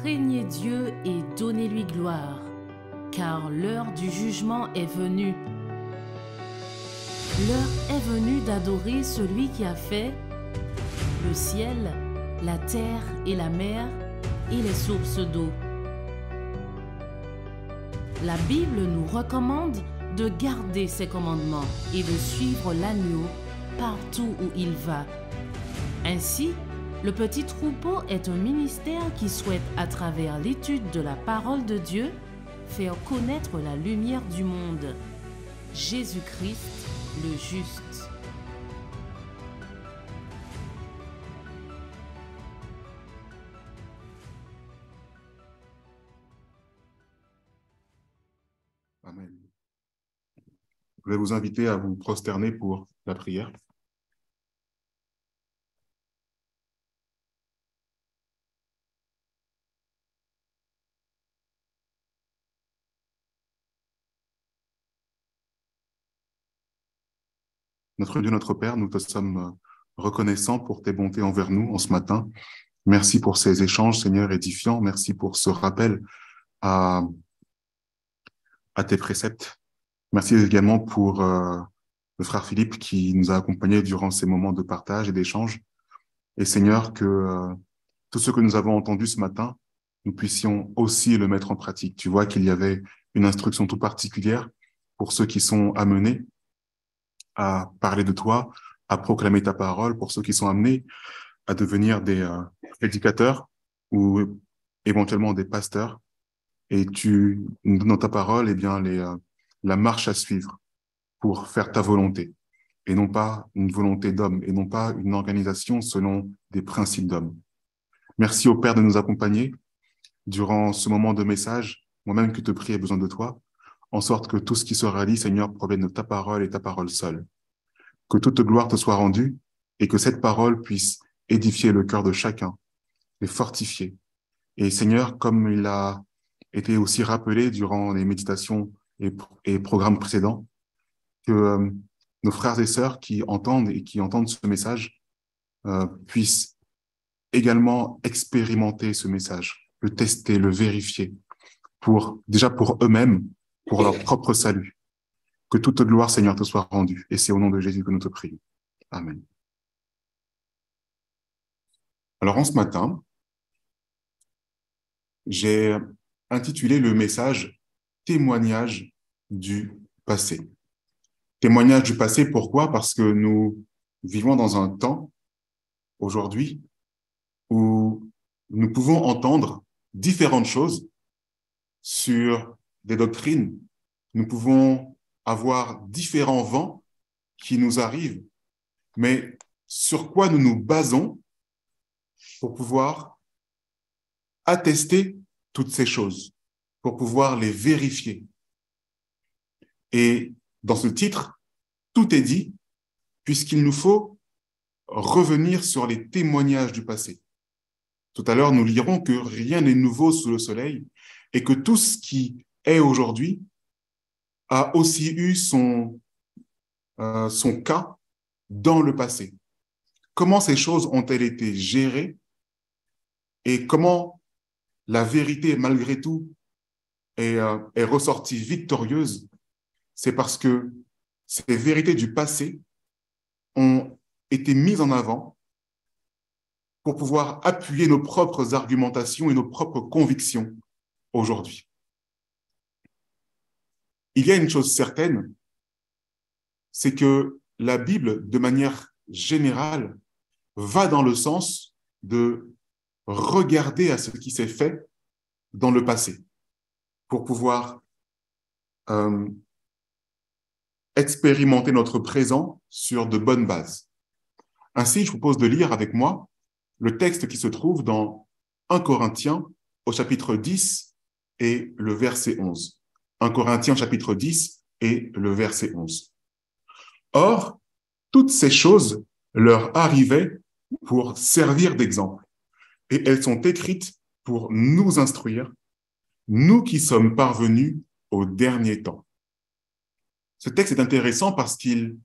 Craignez Dieu et donnez-lui gloire, car l'heure du jugement est venue. L'heure est venue d'adorer celui qui a fait le ciel, la terre et la mer et les sources d'eau. La Bible nous recommande de garder ses commandements et de suivre l'agneau partout où il va. Ainsi, le petit troupeau est un ministère qui souhaite, à travers l'étude de la parole de Dieu, faire connaître la lumière du monde, Jésus-Christ le juste. Amen. Je vais vous inviter à vous prosterner pour la prière. Notre Dieu, notre Père, nous te sommes reconnaissants pour tes bontés envers nous en ce matin. Merci pour ces échanges, Seigneur, édifiants. Merci pour ce rappel à tes préceptes. Merci également pour le frère Philippe qui nous a accompagnés durant ces moments de partage et d'échange. Et Seigneur, que tout ce que nous avons entendu ce matin, nous puissions aussi le mettre en pratique. Tu vois qu'il y avait une instruction toute particulière pour ceux qui sont amenés à parler de toi, à proclamer ta parole, pour ceux qui sont amenés à devenir des prédicateurs ou éventuellement des pasteurs. Et tu nous donnes dans ta parole eh bien, la marche à suivre pour faire ta volonté, et non pas une volonté d'homme, et non pas une organisation selon des principes d'homme. Merci au Père de nous accompagner durant ce moment de message, moi-même que te prie ai besoin de toi, en sorte que tout ce qui sera dit, Seigneur, provienne de ta parole et ta parole seule. Que toute gloire te soit rendue et que cette parole puisse édifier le cœur de chacun, les fortifier. Et Seigneur, comme il a été aussi rappelé durant les méditations et programmes précédents, que nos frères et sœurs qui entendent ce message puissent également expérimenter ce message, le tester, le vérifier, déjà pour eux-mêmes, pour leur propre salut. Que toute gloire, Seigneur, te soit rendue. Et c'est au nom de Jésus que nous te prions. Amen. Alors, en ce matin, j'ai intitulé le message « Témoignage du passé ». Témoignage du passé, pourquoi? Parce que nous vivons dans un temps, aujourd'hui, où nous pouvons entendre différentes choses sur des doctrines. Nous pouvons avoir différents vents qui nous arrivent, mais sur quoi nous nous basons pour pouvoir attester toutes ces choses, pour pouvoir les vérifier. Et dans ce titre, tout est dit, puisqu'il nous faut revenir sur les témoignages du passé. Tout à l'heure, nous lirons que rien n'est nouveau sous le soleil et que tout ce qui est aujourd'hui a aussi eu son cas dans le passé. Comment ces choses ont-elles été gérées et comment la vérité, malgré tout, est ressortie victorieuse? C'est parce que ces vérités du passé ont été mises en avant pour pouvoir appuyer nos propres argumentations et nos propres convictions aujourd'hui. Il y a une chose certaine, c'est que la Bible, de manière générale, va dans le sens de regarder à ce qui s'est fait dans le passé pour pouvoir expérimenter notre présent sur de bonnes bases. Ainsi, je vous propose de lire avec moi le texte qui se trouve dans 1 Corinthiens au chapitre 10 et le verset 11. 1 Corinthiens chapitre 10 et le verset 11. Or, toutes ces choses leur arrivaient pour servir d'exemple, et elles sont écrites pour nous instruire, nous qui sommes parvenus au dernier temps. Ce texte est intéressant parce qu'il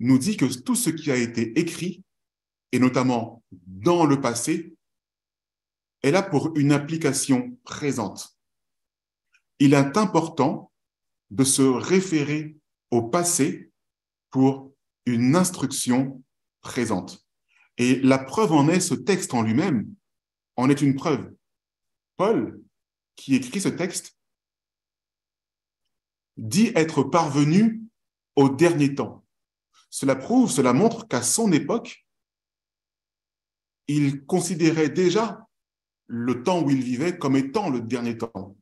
nous dit que tout ce qui a été écrit, et notamment dans le passé, est là pour une application présente. Il est important de se référer au passé pour une instruction présente. Et la preuve en est, ce texte en lui-même en est une preuve. Paul, qui écrit ce texte, dit être parvenu au dernier temps. Cela montre qu'à son époque, il considérait déjà le temps où il vivait comme étant le dernier temps.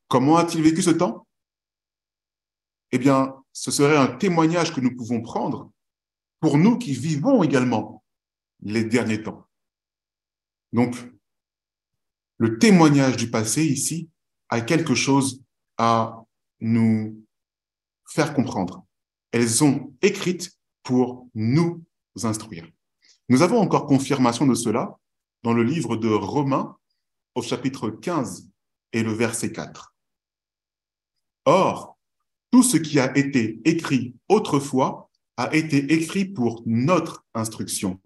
Comment a-t-il vécu ce temps? Eh bien, ce serait un témoignage que nous pouvons prendre pour nous qui vivons également les derniers temps. Donc, le témoignage du passé ici a quelque chose à nous faire comprendre. Elles sont écrites pour nous instruire. Nous avons encore confirmation de cela dans le livre de Romains au chapitre 15 et le verset 4. Or, tout ce qui a été écrit autrefois a été écrit pour notre instruction,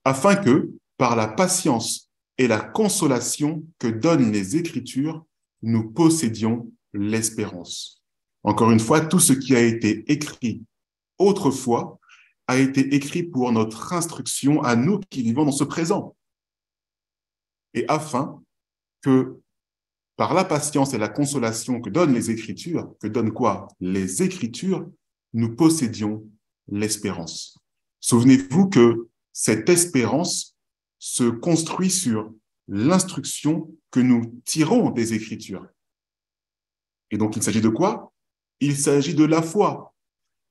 afin que, par la patience et la consolation que donnent les Écritures, nous possédions l'espérance. Encore une fois, tout ce qui a été écrit autrefois a été écrit pour notre instruction à nous qui vivons dans ce présent. Et afin que, par la patience et la consolation que donnent les Écritures, que donnent quoi? Les Écritures, nous possédions l'espérance. Souvenez-vous que cette espérance se construit sur l'instruction que nous tirons des Écritures. Et donc, il s'agit de quoi? Il s'agit de la foi.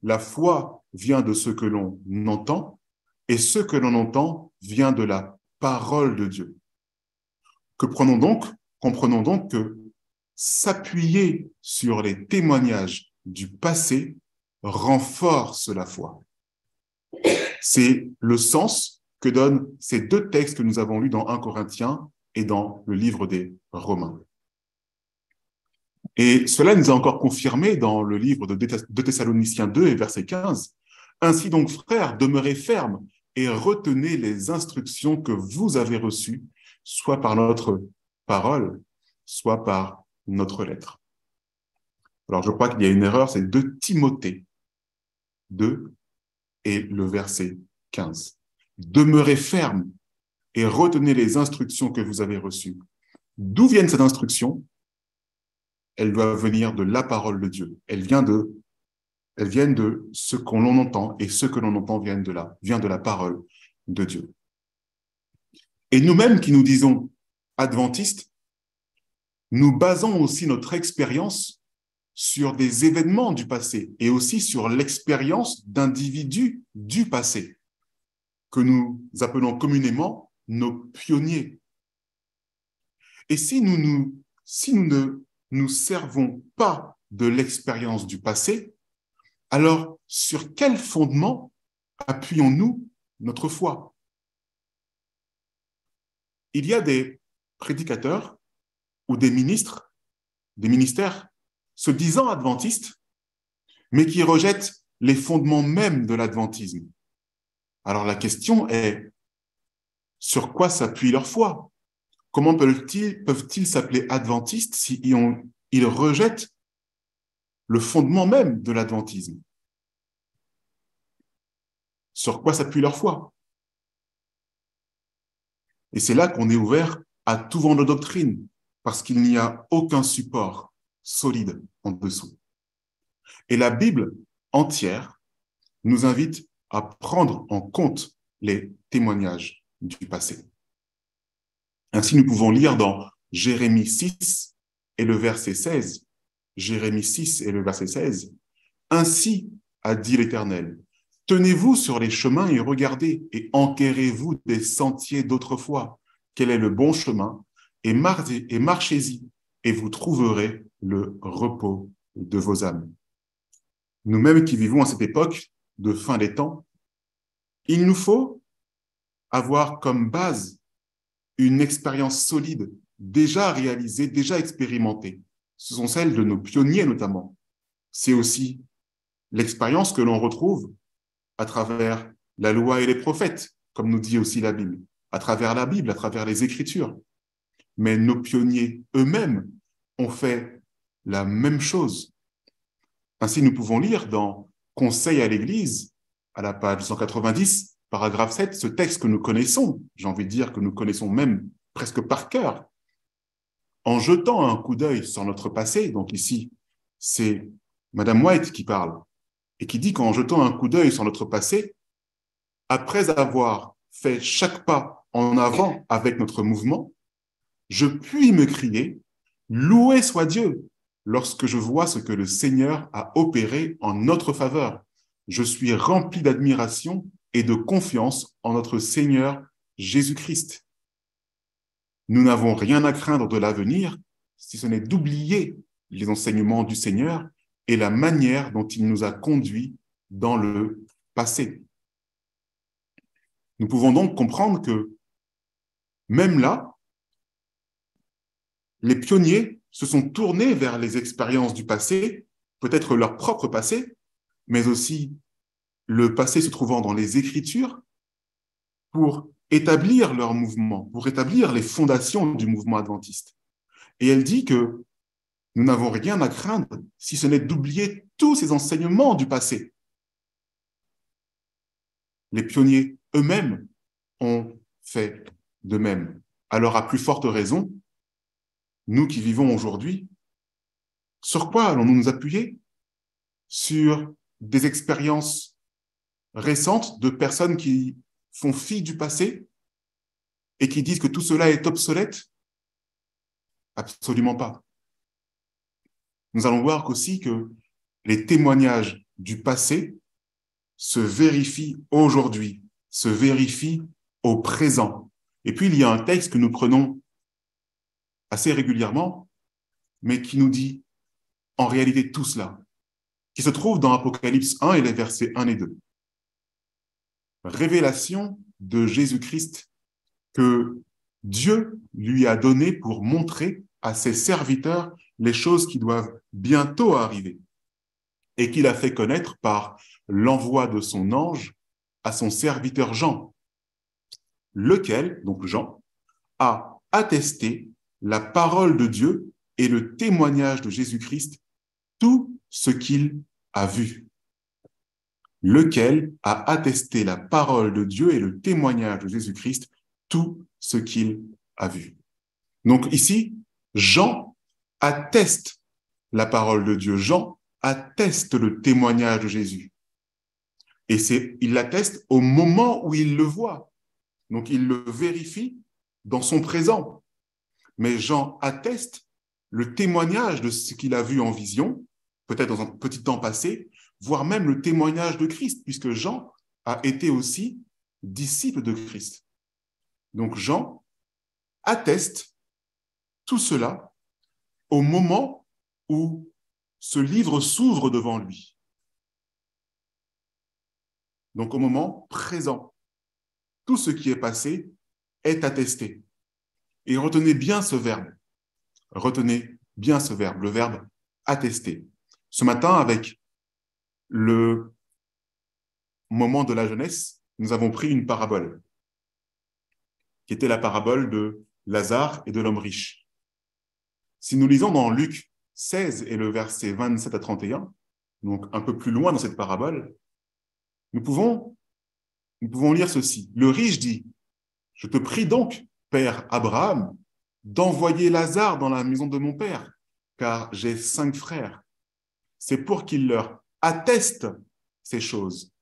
La foi vient de ce que l'on entend, et ce que l'on entend vient de la parole de Dieu. Comprenons donc que s'appuyer sur les témoignages du passé renforce la foi. C'est le sens que donnent ces deux textes que nous avons lus dans 1 Corinthiens et dans le livre des Romains. Et cela nous a encore confirmé dans le livre de Thessaloniciens 2 et verset 15. Ainsi donc, frères, demeurez fermes et retenez les instructions que vous avez reçues, soit par notre parole, soit par notre lettre. Alors, je crois qu'il y a une erreur, c'est 2 Timothée 2 et le verset 15. Demeurez fermes et retenez les instructions que vous avez reçues. D'où viennent ces instructions? Elles doivent venir de la parole de Dieu. Elles viennent de ce qu'on entend, et ce que l'on entend vient de la parole de Dieu. Et nous-mêmes qui nous disons adventistes, nous basons aussi notre expérience sur des événements du passé et aussi sur l'expérience d'individus du passé, que nous appelons communément nos pionniers. Et si nous ne nous servons pas de l'expérience du passé, alors sur quel fondement appuyons-nous notre foi? Il y a des prédicateurs ou des ministères se disant adventistes, mais qui rejettent les fondements mêmes de l'adventisme. Alors la question est, sur quoi s'appuie leur foi? Comment peuvent-ils s'appeler adventistes s'ils rejettent le fondement même de l'adventisme? Sur quoi s'appuie leur foi? Et c'est là qu'on est ouvert à tout vent de doctrine, parce qu'il n'y a aucun support solide en dessous. Et la Bible entière nous invite à prendre en compte les témoignages du passé. Ainsi, nous pouvons lire dans Jérémie 6 et le verset 16. Jérémie 6 et le verset 16. Ainsi a dit l'Éternel, tenez-vous sur les chemins et regardez, et enquérez-vous des sentiers d'autrefois. Quel est le bon chemin? Et marchez-y, et vous trouverez le repos de vos âmes. Nous-mêmes qui vivons à cette époque de fin des temps, il nous faut avoir comme base une expérience solide, déjà réalisée, déjà expérimentée. Ce sont celles de nos pionniers notamment. C'est aussi l'expérience que l'on retrouve à travers la loi et les prophètes, comme nous dit aussi la Bible, à travers la Bible, à travers les Écritures. mais nos pionniers eux-mêmes ont fait la même chose. Ainsi, nous pouvons lire dans Conseil à l'Église, à la page 190, paragraphe 7, ce texte que nous connaissons, j'ai envie de dire que nous connaissons même presque par cœur. En jetant un coup d'œil sur notre passé, donc ici, c'est Madame White qui parle, et qui dit qu'en jetant un coup d'œil sur notre passé, après avoir fait chaque pas en avant avec notre mouvement, je puis me crier « Loué soit Dieu !» lorsque je vois ce que le Seigneur a opéré en notre faveur. Je suis rempli d'admiration et de confiance en notre Seigneur Jésus-Christ. Nous n'avons rien à craindre de l'avenir, si ce n'est d'oublier les enseignements du Seigneur et la manière dont il nous a conduits dans le passé. Nous pouvons donc comprendre que même là, les pionniers se sont tournés vers les expériences du passé, peut-être leur propre passé, mais aussi le passé se trouvant dans les Écritures, pour établir leur mouvement, pour établir les fondations du mouvement adventiste. Et elle dit que nous n'avons rien à craindre si ce n'est d'oublier tous ces enseignements du passé. Les pionniers eux-mêmes ont fait de même. Alors, à plus forte raison, nous qui vivons aujourd'hui, sur quoi allons-nous nous appuyer? Sur des expériences récentes de personnes qui font fi du passé et qui disent que tout cela est obsolète? Absolument pas. Nous allons voir aussi que les témoignages du passé se vérifient aujourd'hui, se vérifient au présent. Et puis, il y a un texte que nous prenons assez régulièrement, mais qui nous dit en réalité tout cela, qui se trouve dans Apocalypse 1 et les versets 1 et 2. Révélation de Jésus-Christ que Dieu lui a donné pour montrer à ses serviteurs les choses qui doivent bientôt arriver et qu'il a fait connaître par l'envoi de son ange à son serviteur Jean, lequel, donc Jean, a attesté la parole de Dieu et le témoignage de Jésus-Christ, tout ce qu'il a vu. Lequel a attesté la parole de Dieu et le témoignage de Jésus-Christ, tout ce qu'il a vu. Donc ici, Jean atteste la parole de Dieu. Jean atteste le témoignage de Jésus. Et il l'atteste au moment où il le voit. Donc il le vérifie dans son présent. Mais Jean atteste le témoignage de ce qu'il a vu en vision, peut-être dans un petit temps passé, voire même le témoignage de Christ, puisque Jean a été aussi disciple de Christ. Donc Jean atteste tout cela au moment où ce livre s'ouvre devant lui. Donc au moment présent, tout ce qui est passé est attesté. Et retenez bien ce verbe. Retenez bien ce verbe, le verbe attester. Ce matin, avec le moment de la jeunesse, nous avons pris une parabole, qui était la parabole de Lazare et de l'homme riche. Si nous lisons dans Luc 16 et le verset 27 à 31, donc un peu plus loin dans cette parabole, nous pouvons lire ceci. Le riche dit, « Je te prie donc, Père Abraham, d'envoyer Lazare dans la maison de mon père, car j'ai 5 frères. C'est pour qu'il leur atteste ces choses,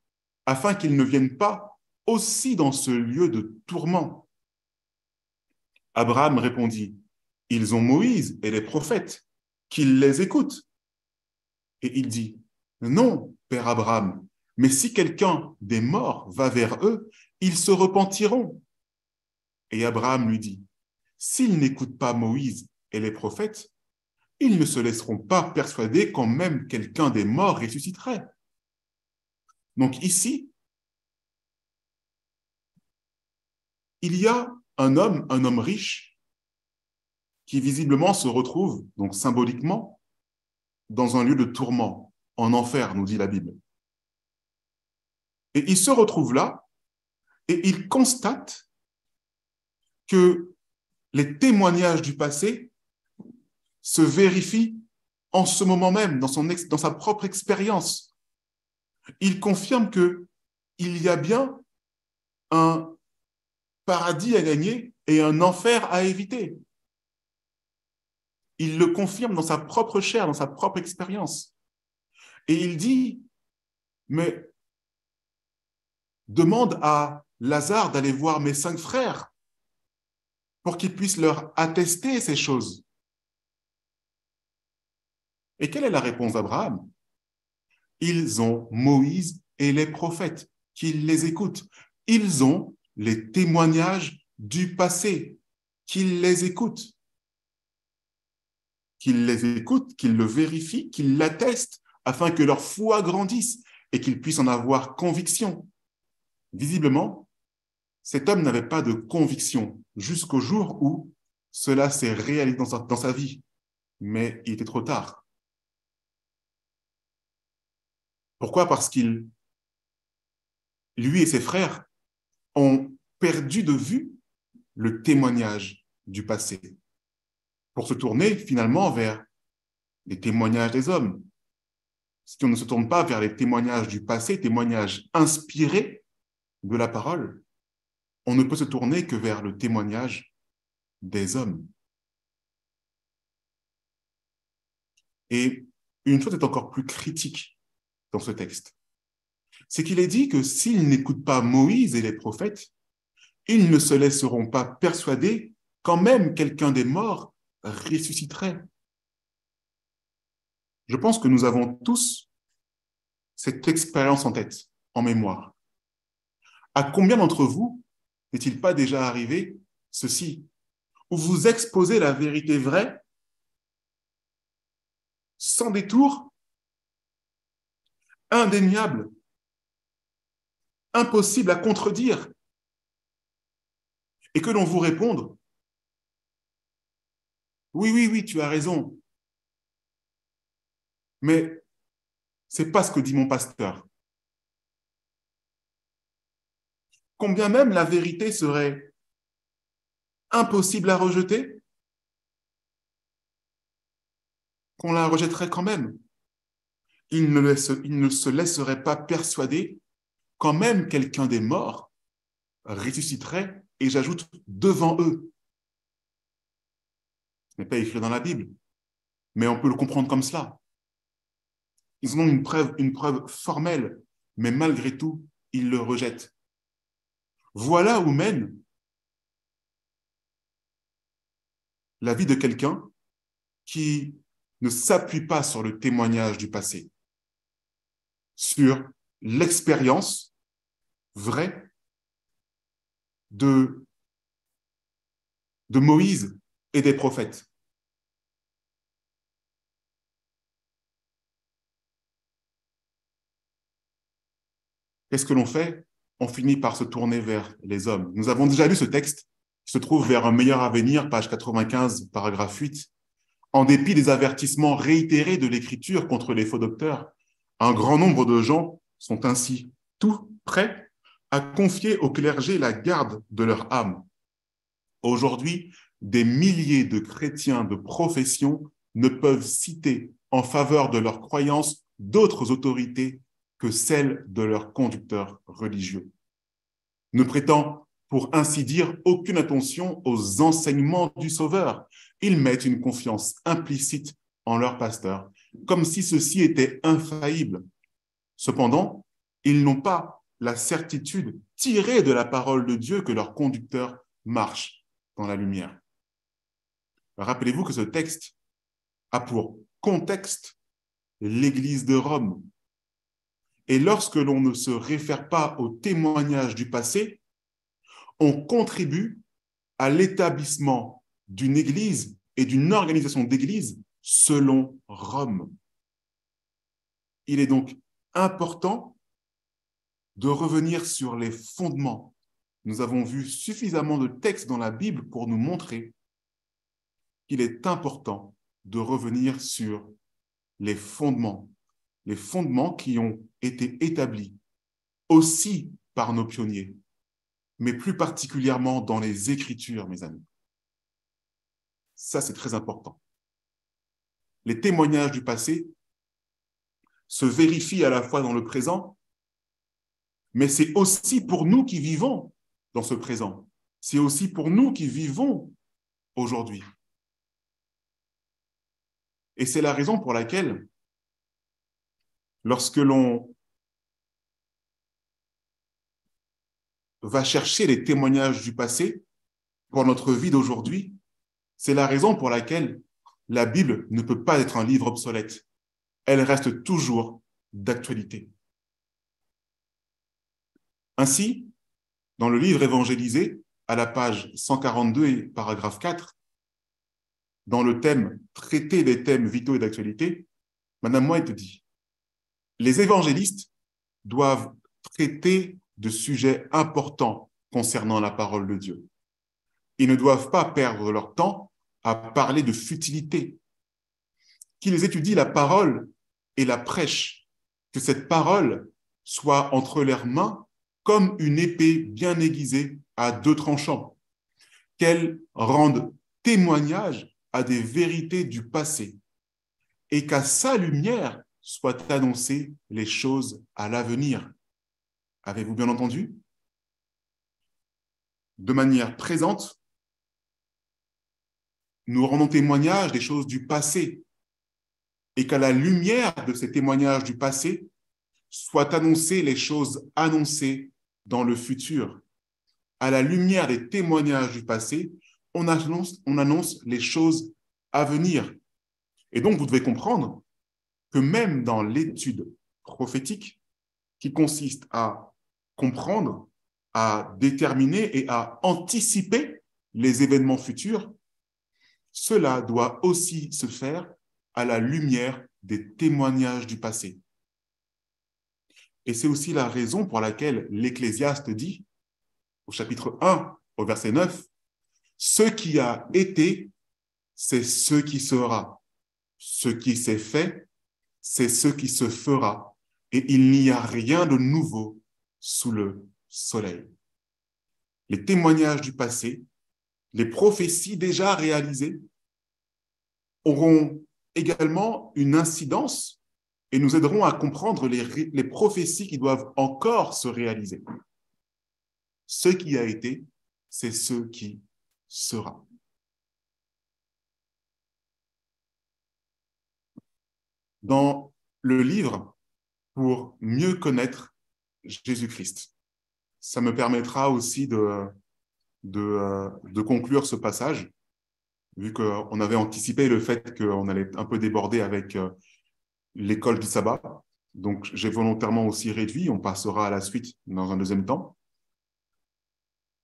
afin qu'ils ne viennent pas aussi dans ce lieu de tourment. » Abraham répondit, « Ils ont Moïse et les prophètes, qu'ils les écoutent. » Et il dit, « Non, Père Abraham, mais si quelqu'un des morts va vers eux, ils se repentiront. » Et Abraham lui dit, « S'ils n'écoutent pas Moïse et les prophètes, ils ne se laisseront pas persuader quand même quelqu'un des morts ressusciterait. » Donc ici, il y a un homme riche, qui visiblement se retrouve, donc symboliquement, dans un lieu de tourment, en enfer, nous dit la Bible. Et il se retrouve là, et il constate que les témoignages du passé se vérifient en ce moment même, dans sa propre expérience. Il confirme qu'il y a bien un paradis à gagner et un enfer à éviter. Il le confirme dans sa propre chair, dans sa propre expérience. Et il dit, mais demande à Lazare d'aller voir mes 5 frères pour qu'il puisse leur attester ces choses. Et quelle est la réponse d'Abraham? Ils ont Moïse et les prophètes, qu'ils les écoutent. Ils ont les témoignages du passé, qu'ils les écoutent. Qu'ils les écoutent, qu'ils le vérifient, qu'ils l'attestent, afin que leur foi grandisse et qu'ils puissent en avoir conviction. Visiblement, cet homme n'avait pas de conviction jusqu'au jour où cela s'est réalisé dans sa vie. Mais il était trop tard. Pourquoi? Parce lui et ses frères ont perdu de vue le témoignage du passé pour se tourner finalement vers les témoignages des hommes. Si on ne se tourne pas vers les témoignages du passé, témoignages inspirés de la parole, on ne peut se tourner que vers le témoignage des hommes. Et une chose est encore plus critique dans ce texte, c'est qu'il est dit que s'ils n'écoutent pas Moïse et les prophètes, ils ne se laisseront pas persuader quand même quelqu'un des morts ressusciterait. Je pense que nous avons tous cette expérience en tête, en mémoire. À combien d'entre vous n'est-il pas déjà arrivé ceci, où vous exposez la vérité vraie, sans détour, indéniable, impossible à contredire, et que l'on vous réponde « Oui, tu as raison, mais c'est pas ce que dit mon pasteur. » Combien même la vérité serait impossible à rejeter, qu'on la rejetterait quand même. Il ne se laisserait pas persuader quand même quelqu'un des morts ressusciterait, et j'ajoute devant eux. Ce n'est pas écrit dans la Bible, mais on peut le comprendre comme cela. Ils en ont une preuve formelle, mais malgré tout, ils le rejettent. Voilà où mène la vie de quelqu'un qui ne s'appuie pas sur le témoignage du passé, sur l'expérience vraie de Moïse et des prophètes. Qu'est-ce que l'on fait? On finit par se tourner vers les hommes. Nous avons déjà lu ce texte qui se trouve vers un meilleur avenir, page 95, paragraphe 8. En dépit des avertissements réitérés de l'Écriture contre les faux docteurs, un grand nombre de gens sont ainsi tout prêts à confier au clergé la garde de leur âme. Aujourd'hui, des milliers de chrétiens de profession ne peuvent citer en faveur de leur croyance d'autres autorités que celles de leurs conducteurs religieux, ne prêtant, pour ainsi dire, aucune attention aux enseignements du Sauveur. Ils mettent une confiance implicite en leur pasteur, comme si ceux-ci étaient infaillibles. Cependant, ils n'ont pas la certitude tirée de la parole de Dieu que leur conducteur marche dans la lumière. Rappelez-vous que ce texte a pour contexte l'Église de Rome. Et lorsque l'on ne se réfère pas au témoignage du passé, on contribue à l'établissement d'une Église et d'une organisation d'Église selon Rome. Il est donc important de revenir sur les fondements. Nous avons vu suffisamment de textes dans la Bible pour nous montrer qu'il est important de revenir sur les fondements qui ont été établis aussi par nos pionniers, mais plus particulièrement dans les Écritures, mes amis. Ça, c'est très important. Les témoignages du passé se vérifient à la fois dans le présent, mais c'est aussi pour nous qui vivons dans ce présent. C'est aussi pour nous qui vivons aujourd'hui. Et c'est la raison pour laquelle, lorsque l'on va chercher les témoignages du passé pour notre vie d'aujourd'hui, c'est la raison pour laquelle la Bible ne peut pas être un livre obsolète. Elle reste toujours d'actualité. Ainsi, dans le livre évangélisé, à la page 142 et paragraphe 4, dans le thème « Traiter des thèmes vitaux et d'actualité », Madame White dit « Les évangélistes doivent traiter de sujets importants concernant la parole de Dieu. Ils ne doivent pas perdre leur temps à parler de futilité. Qu'ils étudient la parole et la prêchent, que cette parole soit entre leurs mains comme une épée bien aiguisée à 2 tranchants, qu'elle rende témoignage à des vérités du passé et qu'à sa lumière soient annoncées les choses à l'avenir. » Avez-vous bien entendu? De manière présente, nous rendons témoignage des choses du passé et qu'à la lumière de ces témoignages du passé soient annoncées les choses annoncées dans le futur. À la lumière des témoignages du passé, on annonce les choses à venir. Et donc, vous devez comprendre que même dans l'étude prophétique, qui consiste à comprendre, à déterminer et à anticiper les événements futurs, cela doit aussi se faire à la lumière des témoignages du passé. Et c'est aussi la raison pour laquelle l'Ecclésiaste dit, au chapitre 1, au verset 9, « Ce qui a été, c'est ce qui sera. Ce qui s'est fait, c'est ce qui se fera. Et il n'y a rien de nouveau sous le soleil. » Les témoignages du passé, les prophéties déjà réalisées auront également une incidence et nous aideront à comprendre les prophéties qui doivent encore se réaliser. Ce qui a été, c'est ce qui sera. Dans le livre « Pour mieux connaître Jésus-Christ », ça me permettra aussi de conclure ce passage, vu qu'on avait anticipé le fait qu'on allait un peu déborder avec l'école du sabbat. Donc, j'ai volontairement aussi réduit. On passera à la suite dans un deuxième temps.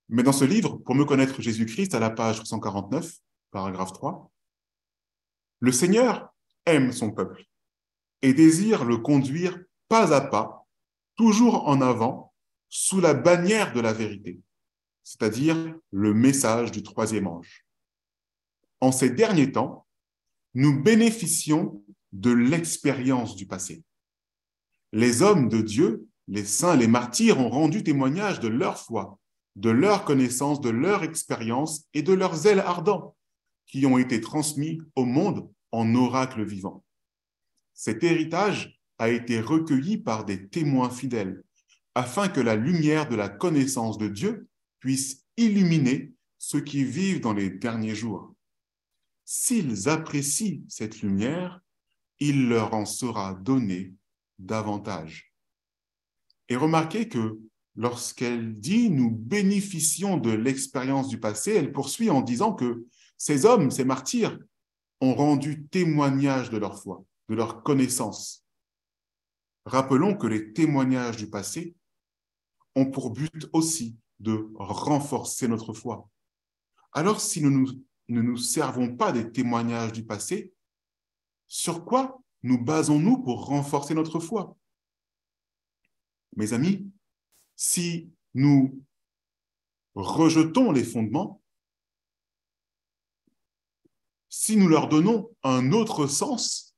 Mais dans ce livre, Pour mieux connaître Jésus-Christ, à la page 149, paragraphe 3, le Seigneur aime son peuple et désire le conduire pas à pas, toujours en avant, sous la bannière de la vérité, c'est-à-dire le message du 3e ange. En ces derniers temps, nous bénéficions de l'expérience du passé. Les hommes de Dieu, les saints, les martyrs ont rendu témoignage de leur foi, de leur connaissance, de leur expérience et de leurs zèles ardents qui ont été transmis au monde en oracles vivants. Cet héritage a été recueilli par des témoins fidèles afin que la lumière de la connaissance de Dieu puisse illuminer ceux qui vivent dans les derniers jours. S'ils apprécient cette lumière, il leur en sera donné davantage. Et remarquez que lorsqu'elle dit « nous bénéficions de l'expérience du passé », elle poursuit en disant que ces hommes, ces martyrs, ont rendu témoignage de leur foi, de leur connaissance. Rappelons que les témoignages du passé ont pour but aussi de renforcer notre foi. Alors, si nous ne nous servons pas des témoignages du passé, sur quoi nous basons-nous pour renforcer notre foi? Mes amis, si nous rejetons les fondements, si nous leur donnons un autre sens,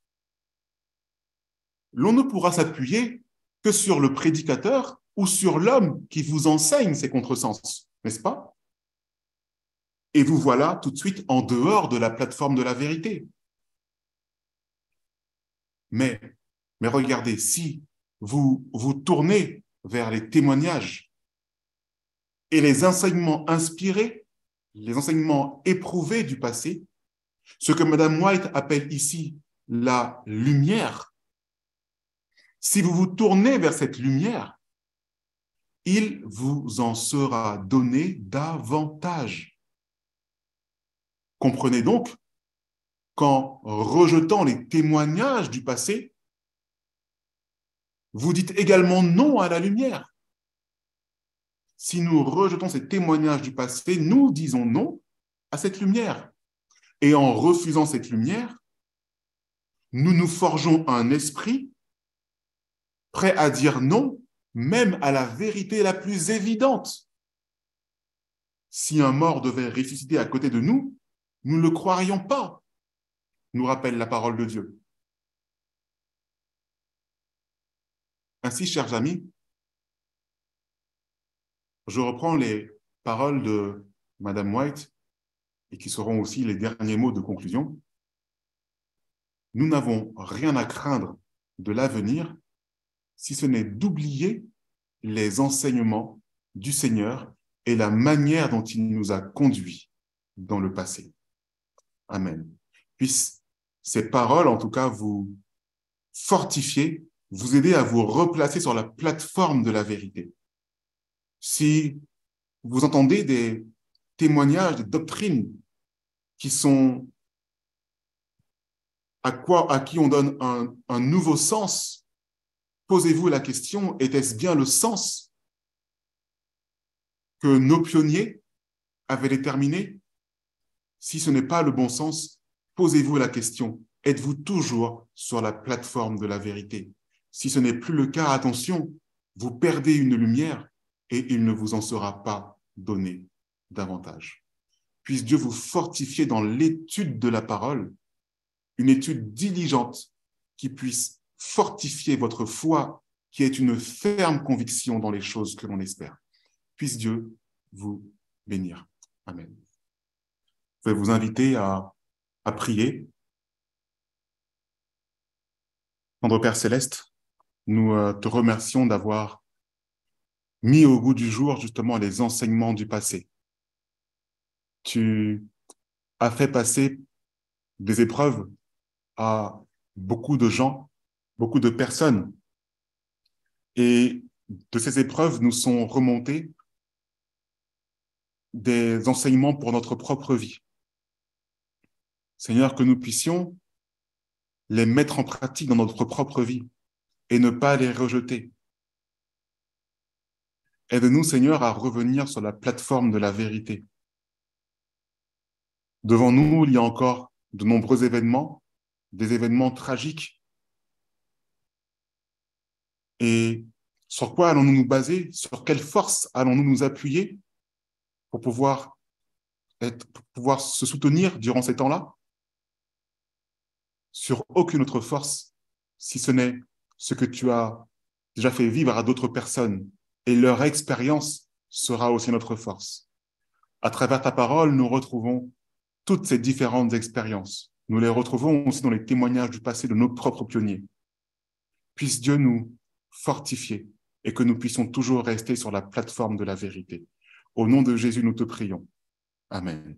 l'on ne pourra s'appuyer que sur le prédicateur ou sur l'homme qui vous enseigne ces contresens, n'est-ce pas? et vous voilà tout de suite en dehors de la plateforme de la vérité. Mais regardez, si vous vous tournez vers les témoignages et les enseignements inspirés, les enseignements éprouvés du passé, ce que Mme White appelle ici la lumière, si vous vous tournez vers cette lumière, il vous en sera donné davantage. Comprenez donc qu'en rejetant les témoignages du passé, vous dites également non à la lumière. Si nous rejetons ces témoignages du passé, nous disons non à cette lumière. Et en refusant cette lumière, nous nous forgeons un esprit prêt à dire non, même à la vérité la plus évidente. Si un mort devait ressusciter à côté de nous, nous ne le croirions pas, nous rappelle la parole de Dieu. Ainsi, chers amis, je reprends les paroles de Mme White et qui seront aussi les derniers mots de conclusion. Nous n'avons rien à craindre de l'avenir si ce n'est d'oublier les enseignements du Seigneur et la manière dont il nous a conduits dans le passé. Amen. Puisse ces paroles, en tout cas, vous fortifier, vous aider à vous replacer sur la plateforme de la vérité. Si vous entendez des témoignages, des doctrines qui sont à qui on donne un nouveau sens, posez-vous la question, était-ce bien le sens que nos pionniers avaient déterminé? Si ce n'est pas le bon sens, posez-vous la question, êtes-vous toujours sur la plateforme de la vérité? Si ce n'est plus le cas, attention, vous perdez une lumière et il ne vous en sera pas donné davantage. Puisse Dieu vous fortifier dans l'étude de la parole, une étude diligente qui puisse fortifier votre foi, qui est une ferme conviction dans les choses que l'on espère. Puisse Dieu vous bénir. Amen. Je vais vous inviter à prier. Tendre Père Céleste, nous te remercions d'avoir mis au goût du jour justement les enseignements du passé. Tu as fait passer des épreuves à beaucoup de gens, beaucoup de personnes. Et de ces épreuves nous sont remontés des enseignements pour notre propre vie. Seigneur, que nous puissions les mettre en pratique dans notre propre vie et ne pas les rejeter. Aide-nous, Seigneur, à revenir sur la plateforme de la vérité. Devant nous, il y a encore de nombreux événements, des événements tragiques. Et sur quoi allons-nous nous baser? Sur quelle force allons-nous nous appuyer pour pouvoir se soutenir durant ces temps-là? Sur aucune autre force, si ce n'est ce que tu as déjà fait vivre à d'autres personnes. Et leur expérience sera aussi notre force. À travers ta parole, nous retrouvons toutes ces différentes expériences. Nous les retrouvons aussi dans les témoignages du passé de nos propres pionniers. Puisse Dieu nous fortifier et que nous puissions toujours rester sur la plateforme de la vérité. Au nom de Jésus, nous te prions. Amen.